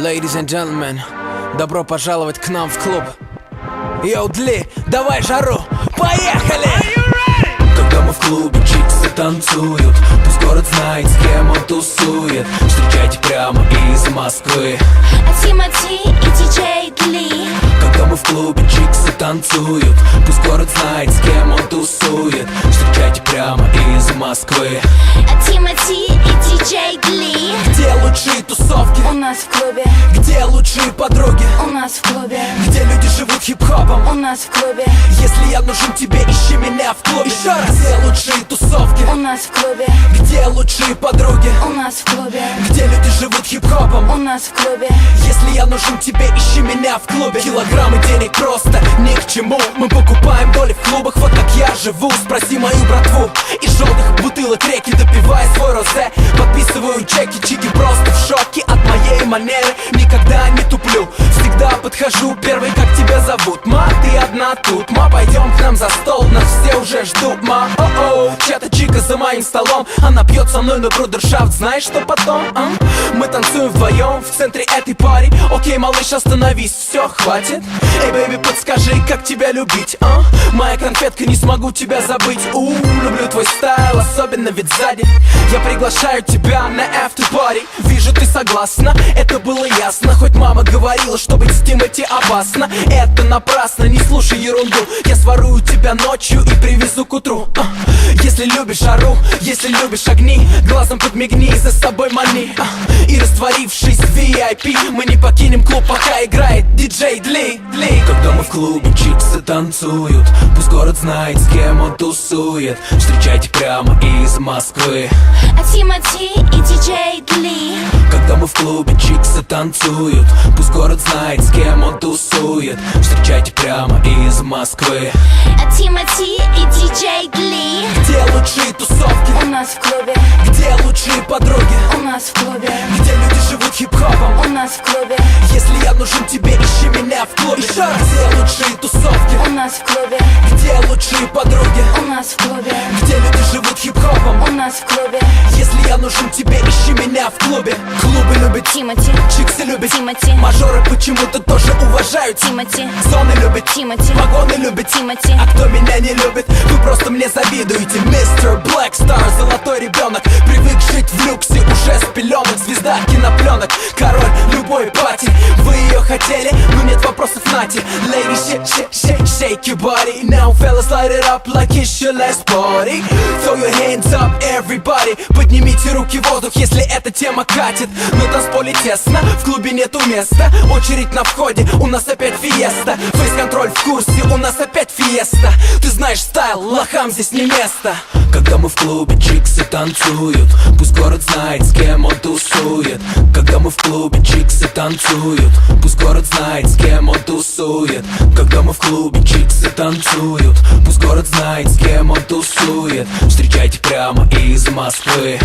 Ladies and gentlemen, добро пожаловать к нам в клуб. Йоу, Дли, давай жару, поехали! Когда мы в клубе, чиксы танцуют, пусть город знает, с кем он тусует. Встречайте прямо из Москвы Тимати и диджей Дли. Когда мы в клубе, чиксы танцуют, пусть город знает, с кем он тусует. Встречайте прямо из Москвы Тимати и диджей Дли. Где лучшие тусовки? У нас в клубе. Где лучшие подруги? У нас в клубе. Где люди живут хип-хопом? У нас в клубе. Если я нужен тебе, ищи меня в клубе. Еще раз. Где лучшие тусовки? У нас в клубе. Где лучшие подруги? У нас в клубе. Где люди живут хип-хопом? У нас в клубе. Если я нужен тебе, ищи меня в клубе. Килограммы денег просто ни к чему. Мы покупаем доли в клубах, вот как я живу. Спроси мою братву. Из желтых бутылок реки допивая свой розе. Подписываю чеки, чики просто в шоке от моей манеры. Никогда не туплю, всегда подхожу первый. Как тебя зовут? Ма, ты одна тут. Ма, пойдем к нам за стол, нас все уже ждут. Ма, о-о, чья-то чика за моим столом. Она пьет со мной на брудершафт, знаешь, что потом? Мы танцуем вдвоем в центре этой пари. Окей, малыш, остановись, все, хватит. Эй, бэйби, подскажи, как тебя любить, Моя конфетка, не смогу тебя забыть. Люблю твой стайл, особенно ведь сзади. Я приглашаю тебя на after party. Вижу, ты согласна, это было ясно. Хоть мама говорила, что быть с Тимати опасно. Это напрасно, не слушай ерунду. Я сворую тебя ночью и привезу к утру. Если любишь жару, если любишь огни, глазом подмигни, за собой мани. И растворившись в VIP, мы не покинем клуб, пока играет диджей Дли. Когда мы в клубе, чиксы танцуют, пусть город знает, с кем он тусует. Встречайте прямо из Москвы Тимати и диджей Дли. Когда мы в клубе, чиксы танцуют, пусть город знает, с кем он тусует. Встречайте прямо из Москвы Тимати и диджей Дли. Где лучшие тусовки? У нас в клубе. Где лучшие подруги? У нас в клубе. Где люди живут хип-хопом? У нас в клубе. Если я нужен тебе, ищи меня в клубе. Еще раз. Где лучшие тусовки? У нас в клубе. Где лучшие подруги? У нас в клубе. Где люди живут хип-хопом? У нас в клубе. Если я нужен тебе, ищи меня в клубе. Клубы любят Тимати. чиксы любят Тимати. мажоры почему-то тоже уважают Тимати. Зоны любят Тимати. вагоны любят Тимати. А кто меня не любит, вы просто мне завидуете. Мистер Блэк Стар, золотой ребенок, привык жить в люксе уже с пеленок. Звезда кинопленок, король любой пати. Вы ее хотели, но нет вопросов, нате. Ladies, shake your body. Now fellas, light it up like it's your last party. Throw your hands up, everybody. Поднимите руки в воздух, если эта тема катит. На танцполе тесно, в клубе нету места. Очередь на входе, у нас опять фиеста. Фейс-контроль в курсе, у нас опять фиеста. Ты знаешь стайл, лохам здесь не место. Когда мы в клубе, чиксы танцуют, пусть город знает, с кем он тусует. Когда мы в клубе, чиксы танцуют, пусть город знает, с кем он тусует. Когда мы в клубе, чиксы танцуют, пусть город знает, с кем он тусует. Встречайте прямо из Москвы